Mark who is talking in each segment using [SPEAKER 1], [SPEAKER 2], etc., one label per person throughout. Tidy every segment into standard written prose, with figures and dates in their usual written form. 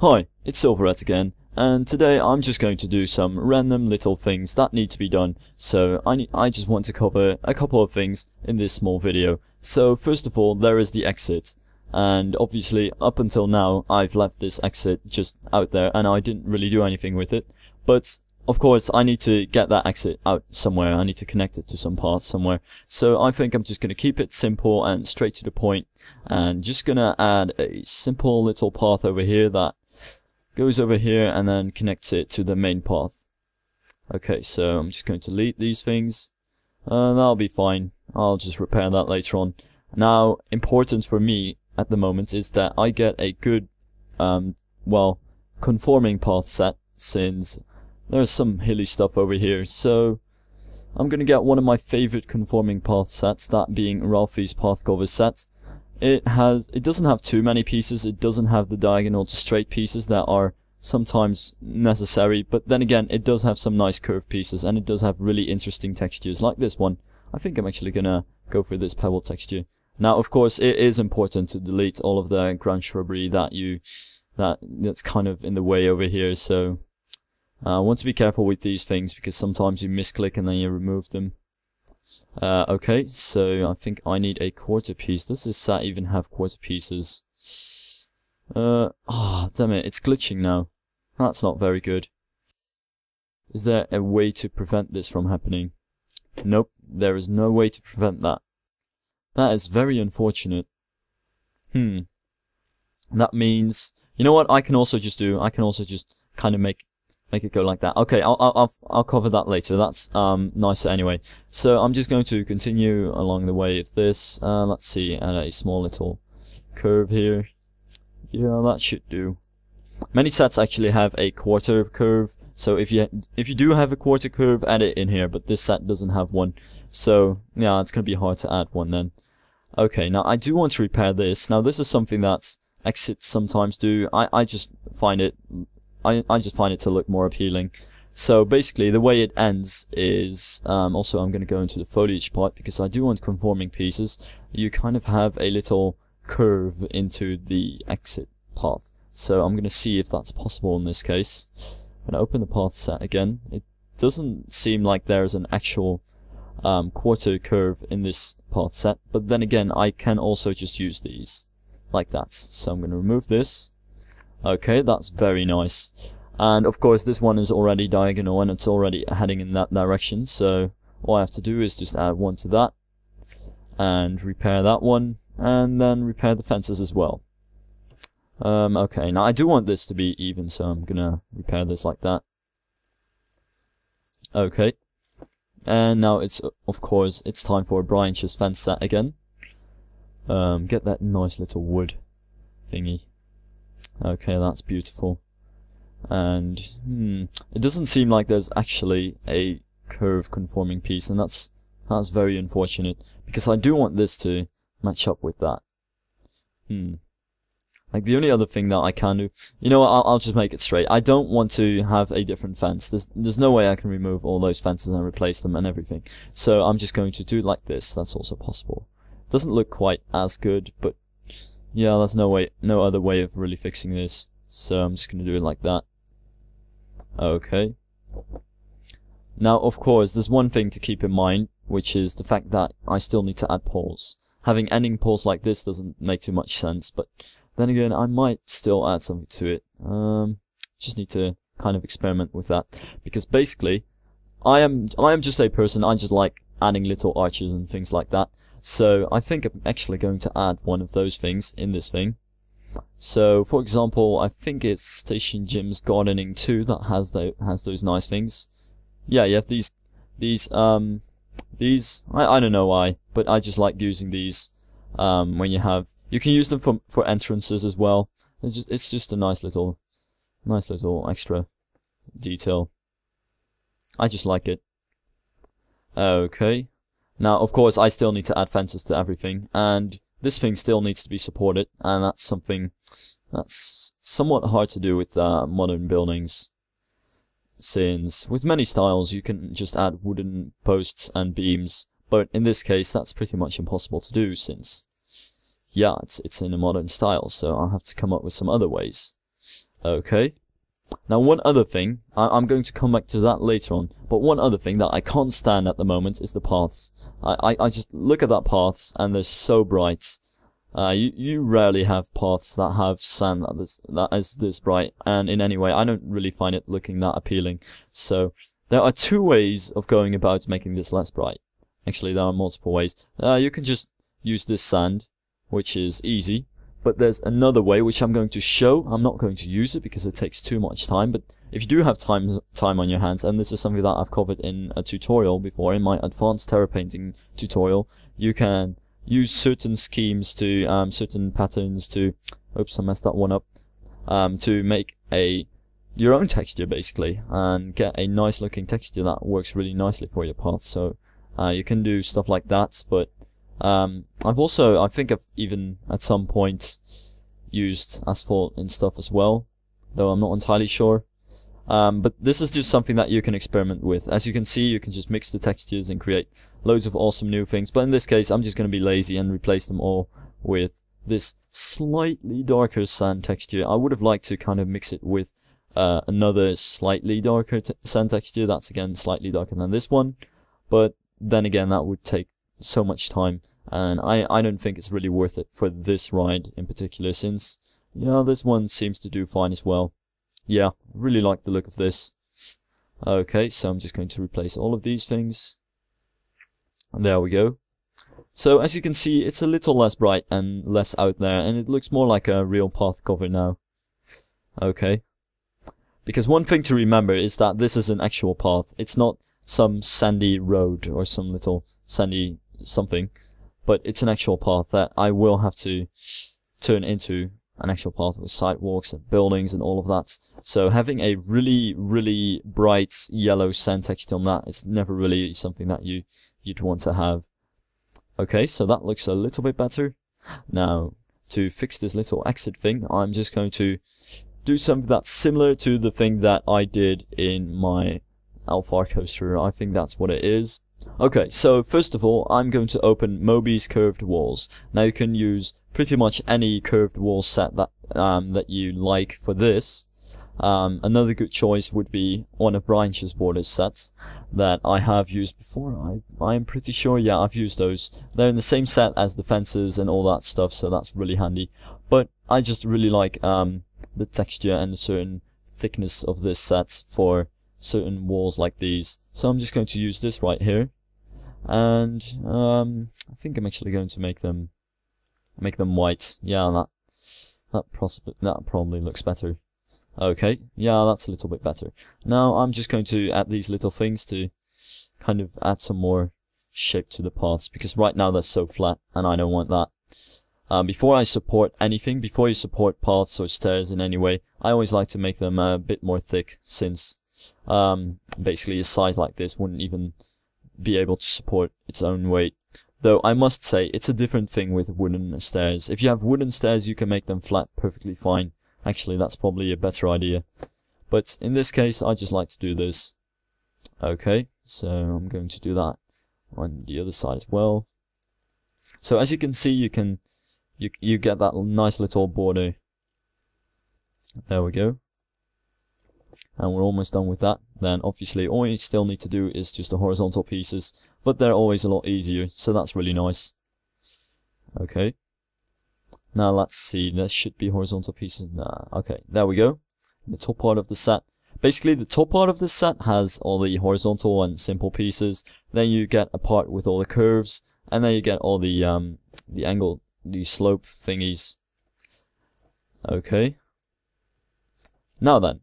[SPEAKER 1] Hi, it's Silverette again, and today I'm just going to do some random little things that need to be done, so I just want to cover a couple of things in this small video. So first of all, there is the exit, and obviously up until now I've left this exit just out there and I didn't really do anything with it, but of course I need to get that exit out somewhere. I need to connect it to some path somewhere, so I think I'm just going to keep it simple and straight to the point, and just gonna add a simple little path over here that goes over here and then connects it to the main path. Okay, so I'm just going to delete these things. That'll be fine. I'll just repair that later on. Now, important for me at the moment is that I get a good, well, conforming path set, since there's some hilly stuff over here. So I'm gonna get one of my favorite conforming path sets, that being Ralfvie's Pathcovers set. It doesn't have too many pieces. It doesn't have the diagonal to straight pieces that are sometimes necessary, but then again it does have some nice curved pieces, and it does have really interesting textures like this one. I think I'm actually gonna go for this pebble texture. Now of course it is important to delete all of the ground shrubbery that's kind of in the way over here, so I want to be careful with these things because sometimes you misclick and then you remove them. Okay, so I think I need a quarter piece. Does this set even have quarter pieces? Damn it, it's glitching now. That's not very good. Is there a way to prevent this from happening? Nope, there is no way to prevent that. That is very unfortunate. That means, you know what I can also just do? I can also just kind of make it go like that. Okay, I'll cover that later. That's nicer anyway. So I'm just going to continue along the way of this. Let's see, add a small little curve here. Yeah, that should do. Many sets actually have a quarter curve, so if you do have a quarter curve, add it in here. But this set doesn't have one, so yeah, it's gonna be hard to add one then. Okay, now I do want to repair this. Now this is something that exits sometimes do. I just find it to look more appealing. So basically the way it ends is, also I'm going to go into the foliage part because I do want conforming pieces. You kind of have a little curve into the exit path. So I'm going to see if that's possible in this case. I'm going to open the path set again. It doesn't seem like there's an actual quarter curve in this path set, but then again I can also just use these like that. So I'm going to remove this. Okay, that's very nice. And of course this one is already diagonal and it's already heading in that direction, so all I have to do is just add one to that and repair that one, and then repair the fences as well. Okay, now I do want this to be even, so I'm gonna repair this like that. Okay, and now it's time for a branches fence set again. Get that nice little wood thingy. Okay, that's beautiful. And it doesn't seem like there's actually a curve conforming piece, and that's very unfortunate because I do want this to match up with that. Like the only other thing that I can do, you know what, I'll just make it straight. I don't want to have a different fence. There's no way I can remove all those fences and replace them and everything. So I'm just going to do it like this. That's also possible. Doesn't look quite as good, but yeah, there's no other way of really fixing this, so I'm just going to do it like that. Okay. Now, of course, there's one thing to keep in mind, which is the fact that I still need to add poles. Having ending poles like this doesn't make too much sense, but then again, I might still add something to it. Just need to kind of experiment with that, because basically, I am just a person. I just like adding little arches and things like that. So I think I'm actually going to add one of those things in this thing. So for example, I think it's StationJim's Gardening 2 that has those nice things. Yeah, you have these I don't know why, but I just like using these when you can use them for entrances as well. It's just a nice little extra detail. I just like it. Okay. Now, of course, I still need to add fences to everything, and this thing still needs to be supported, and that's something that's somewhat hard to do with modern buildings, since with many styles you can just add wooden posts and beams, but in this case that's pretty much impossible to do, since yeah, it's in a modern style, so I'll have to come up with some other ways. Okay. Now one other thing, I'm going to come back to that later on, but one other thing that I can't stand at the moment is the paths. I just look at that paths and they're so bright. You rarely have paths that have sand that is this bright, and in any way I don't really find it looking that appealing. So there are two ways of going about making this less bright. Actually, there are multiple ways. You can just use this sand, which is easy. But there's another way which I'm going to show. I'm not going to use it because it takes too much time, but if you do have time on your hands, and this is something that I've covered in a tutorial before, in my advanced terra painting tutorial, you can use certain schemes to, certain patterns to, oops, I messed that one up, to make your own texture basically, and get a nice looking texture that works really nicely for your path. So you can do stuff like that, but I think I've even at some point used asphalt and stuff as well, though I'm not entirely sure. But this is just something that you can experiment with. As you can see, you can just mix the textures and create loads of awesome new things. But in this case, I'm just going to be lazy and replace them all with this slightly darker sand texture. I would have liked to kind of mix it with another slightly darker sand texture. That's again slightly darker than this one. But then again, that would take so much time, and I don't think it's really worth it for this ride in particular, since yeah, this one seems to do fine as well. Yeah, really like the look of this. Okay, so I'm just going to replace all of these things, and there we go. So as you can see, it's a little less bright and less out there, and it looks more like a real path cover now. Okay, because one thing to remember is that this is an actual path. It's not some sandy road or some little sandy something, but it's an actual path that I will have to turn into an actual path with sidewalks and buildings and all of that. So having a really bright yellow sand texture on that is never really something that you'd want to have. Okay, so that looks a little bit better. Now to fix this little exit thing, I'm just going to do something that's similar to the thing that I did in my Alpha coaster. I think that's what it is. Okay, so first of all, I'm going to open Moby's curved walls. Now you can use pretty much any curved wall set that that you like for this. Another good choice would be one of Branch's borders sets that I have used before. I'm pretty sure, yeah, I've used those. They're in the same set as the fences and all that stuff, so that's really handy. But I just really like the texture and the certain thickness of this set for certain walls like these. So I'm just going to use this right here, and I think I'm actually going to make them white. Yeah, that probably looks better. Okay, yeah, that's a little bit better. Now I'm just going to add these little things to kind of add some more shape to the paths, because right now they're so flat and I don't want that. Before I support anything, before you support paths or stairs in any way, I always like to make them a bit more thick, since basically a size like this wouldn't even be able to support its own weight. Though I must say, it's a different thing with wooden stairs. If you have wooden stairs, you can make them flat perfectly fine. Actually, that's probably a better idea. But in this case, I just like to do this. Okay, so I'm going to do that on the other side as well. So as you can see, you get that nice little border. There we go. And we're almost done with that. Then obviously all you still need to do is just the horizontal pieces, but they're always a lot easier, so that's really nice. Okay. Now let's see, there should be horizontal pieces. Nah, okay, there we go. The top part of the set. Basically the top part of the set has all the horizontal and simple pieces. Then you get a part with all the curves, and then you get all the angle, the slope thingies. Okay. Now then,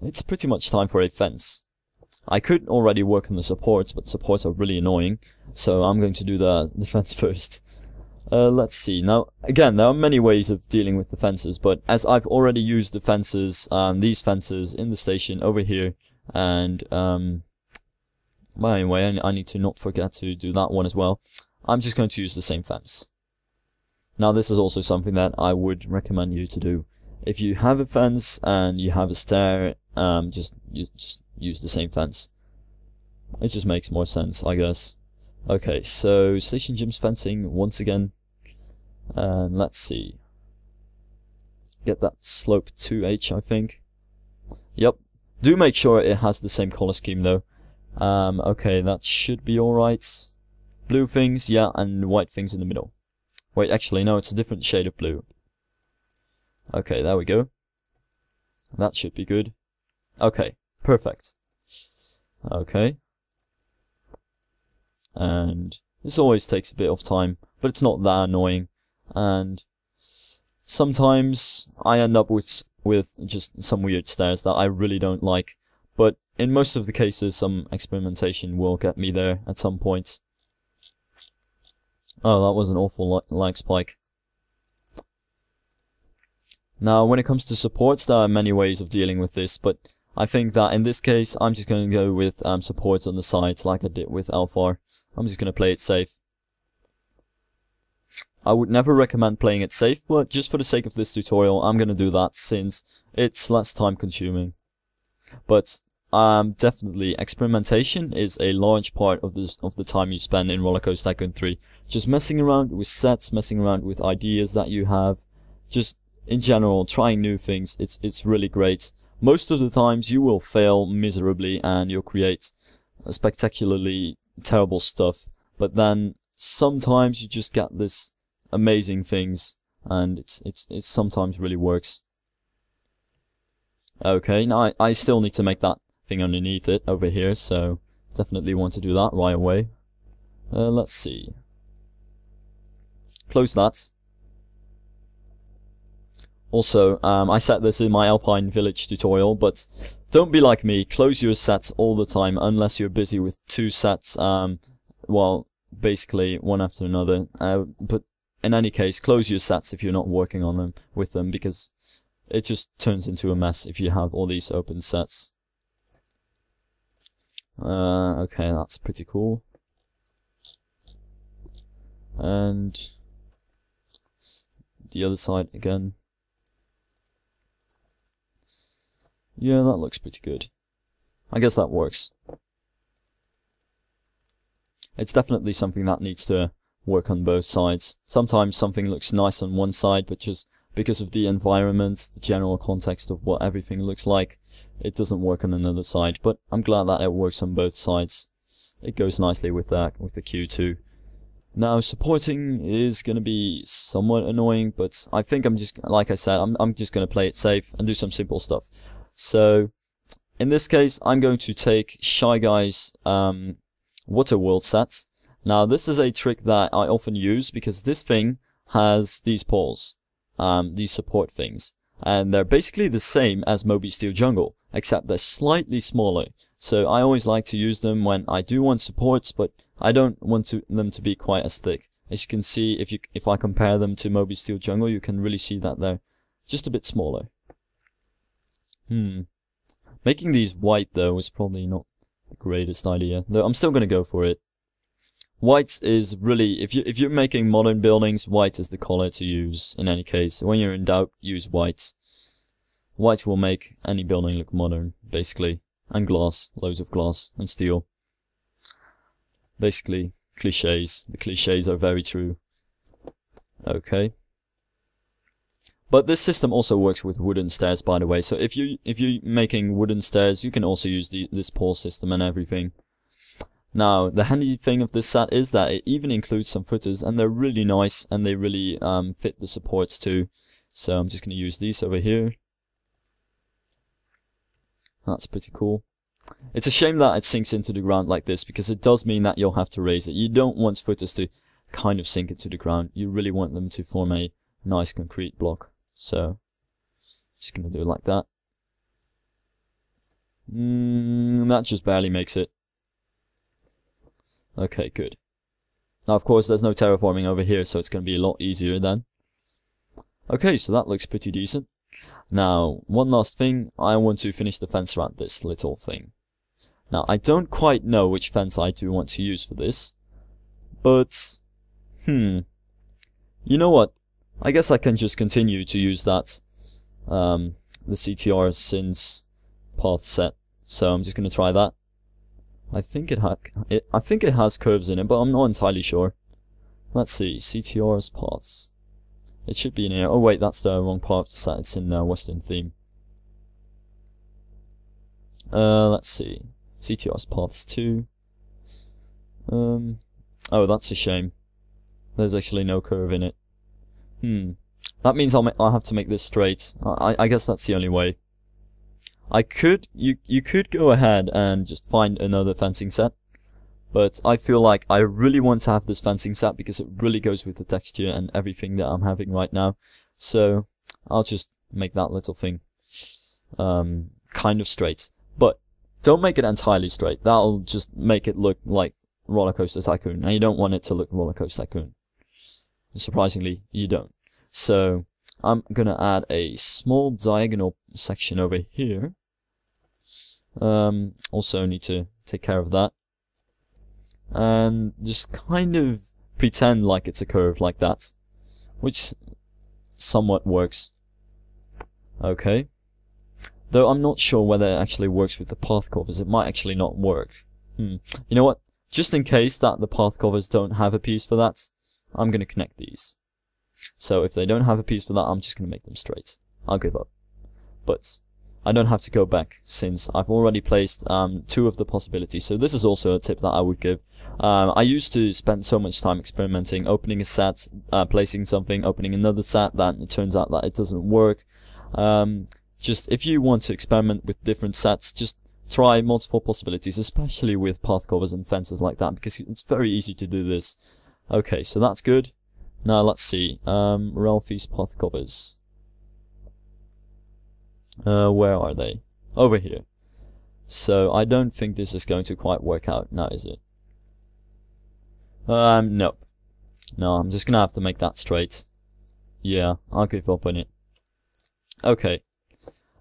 [SPEAKER 1] it's pretty much time for a fence. I could already work on the supports, but supports are really annoying, so I'm going to do the fence first. Let's see. Now, again, there are many ways of dealing with the fences, but as I've already used the fences, these fences in the station over here, and well, anyway, I need to not forget to do that one as well. I'm just going to use the same fence. Now, this is also something that I would recommend you to do. If you have a fence and you have a stair, just use the same fence. It just makes more sense, I guess. Okay, so StationJim's fencing once again, and let's see. get that slope 2h, I think. Yep. Do make sure it has the same color scheme though. Okay, that should be alright. Blue things, yeah, and white things in the middle. Wait, actually, no, it's a different shade of blue. Okay, there we go. That should be good. Okay, perfect. Okay. And this always takes a bit of time, but it's not that annoying. And sometimes I end up with just some weird stairs that I really don't like. But in most of the cases, some experimentation will get me there at some point. Oh, that was an awful lag spike. Now, when it comes to supports, there are many ways of dealing with this, but I think that in this case, I'm just going to go with supports on the sides like I did with Alphar. I'm just going to play it safe. I would never recommend playing it safe, but just for the sake of this tutorial, I'm going to do that since it's less time consuming. But definitely, experimentation is a large part of the time you spend in Roller Coaster Tycoon 3. Just messing around with sets, messing around with ideas that you have, just in general, trying new things. It's really great. Most of the times you will fail miserably and you'll create spectacularly terrible stuff, but then sometimes you just get this amazing things, and it sometimes really works. Okay, now I still need to make that thing underneath it over here, so definitely want to do that right away. Let's see. Close that. Also, I set this in my Alpine Village tutorial, but don't be like me, close your sets all the time unless you're busy with two sets, well, basically one after another. But in any case, close your sets if you're not working on them with them, because it just turns into a mess if you have all these open sets. Okay, that's pretty cool. And the other side again. Yeah, that looks pretty good. I guess that works. It's definitely something that needs to work on both sides. Sometimes something looks nice on one side, but just because of the environment, the general context of what everything looks like, it doesn't work on another side. But I'm glad that it works on both sides. It goes nicely with that, with the Q2. Now, supporting is going to be somewhat annoying, but I think I'm just, like I said, I'm just going to play it safe and do some simple stuff. So, in this case, I'm going to take Shy Guy's Water World sets. Now, this is a trick that I often use because this thing has these poles, these support things, and they're basically the same as Moby Steel Jungle, except they're slightly smaller. So I always like to use them when I do want supports, but I don't want them to be quite as thick. As you can see, if I compare them to Moby Steel Jungle, you can really see that they're just a bit smaller. Making these white though is probably not the greatest idea, though I'm still going to go for it. White is really, if you're making modern buildings, white is the color to use in any case. When you're in doubt, use white. White will make any building look modern, basically. And glass, loads of glass and steel. Basically, cliches. The cliches are very true. Okay. But this system also works with wooden stairs, by the way. So if you're making wooden stairs, you can also use this pole system and everything. Now, the handy thing of this set is that it even includes some footers, and they're really nice, and they really fit the supports too. So I'm just going to use these over here. That's pretty cool. It's a shame that it sinks into the ground like this, because it does mean that you'll have to raise it. You don't want footers to kind of sink into the ground. You really want them to form a nice concrete block. So, just going to do it like that. That just barely makes it. Okay, good. Now, of course, there's no terraforming over here, so it's going to be a lot easier then. Okay, so that looks pretty decent. Now, one last thing, I want to finish the fence around this little thing. Now, I don't quite know which fence I do want to use for this, but, you know what? I guess I can just continue to use that, the CTRsind path set. So I'm just going to try that. I think it has curves in it, but I'm not entirely sure. Let's see, CTR's paths. It should be in here. Oh wait, that's the wrong part of the set. It's in Western theme. Let's see. CTRs paths 2. Oh, that's a shame. There's actually no curve in it. That means I'll have to make this straight. I guess that's the only way. You could go ahead and just find another fencing set, but I feel like I really want to have this fencing set because it really goes with the texture and everything that I'm having right now. So I'll just make that little thing kind of straight, but don't make it entirely straight. That'll just make it look like Roller Coaster Tycoon, and you don't want it to look Roller Coaster Tycoon. Surprisingly, you don't. So I'm gonna add a small diagonal section over here. Also need to take care of that, and just kind of pretend like it's a curve like that, which somewhat works. Okay, though I'm not sure whether it actually works with the path covers. It might actually not work. You know what, just in case that the path covers don't have a piece for that, I'm gonna connect these. So if they don't have a piece for that, I'm just gonna make them straight. I'll give up. But I don't have to go back, since I've already placed 2 of the possibilities. So this is also a tip that I would give. I used to spend so much time experimenting, opening a set, placing something, opening another set, that it turns out that it doesn't work. Just if you want to experiment with different sets, just try multiple possibilities, especially with path covers and fences like that, because it's very easy to do this. Okay, so that's good. Now let's see, Ralfvie's path covers. Where are they? Over here. So I don't think this is going to quite work out now, is it? Nope. No, I'm just gonna have to make that straight. Yeah, I'll give up on it. Okay.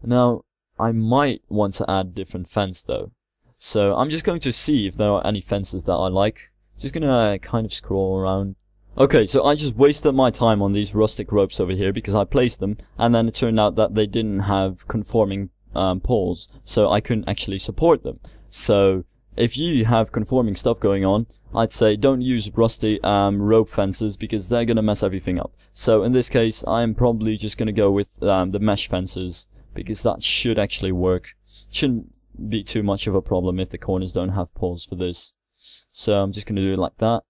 [SPEAKER 1] Now, I might want to add different fence though. So I'm just going to see if there are any fences that I like. Just gonna kind of scroll around. Okay, so I just wasted my time on these rustic ropes over here because I placed them, and then it turned out that they didn't have conforming poles, so I couldn't actually support them. So if you have conforming stuff going on, I'd say don't use rusty rope fences because they're gonna mess everything up. So in this case, I'm probably just gonna go with the mesh fences because that should actually work. Shouldn't be too much of a problem if the corners don't have poles for this. So I'm just gonna do it like that.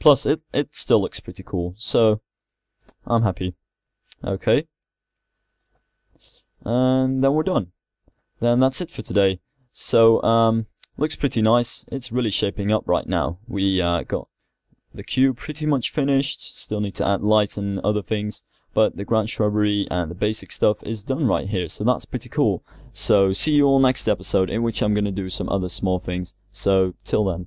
[SPEAKER 1] Plus, it still looks pretty cool, so I'm happy. Okay. And then we're done. Then that's it for today. So, looks pretty nice. It's really shaping up right now. We got the cube pretty much finished. Still need to add lights and other things, but the ground shrubbery and the basic stuff is done right here, so that's pretty cool. So, see you all next episode, in which I'm gonna do some other small things. So, till then.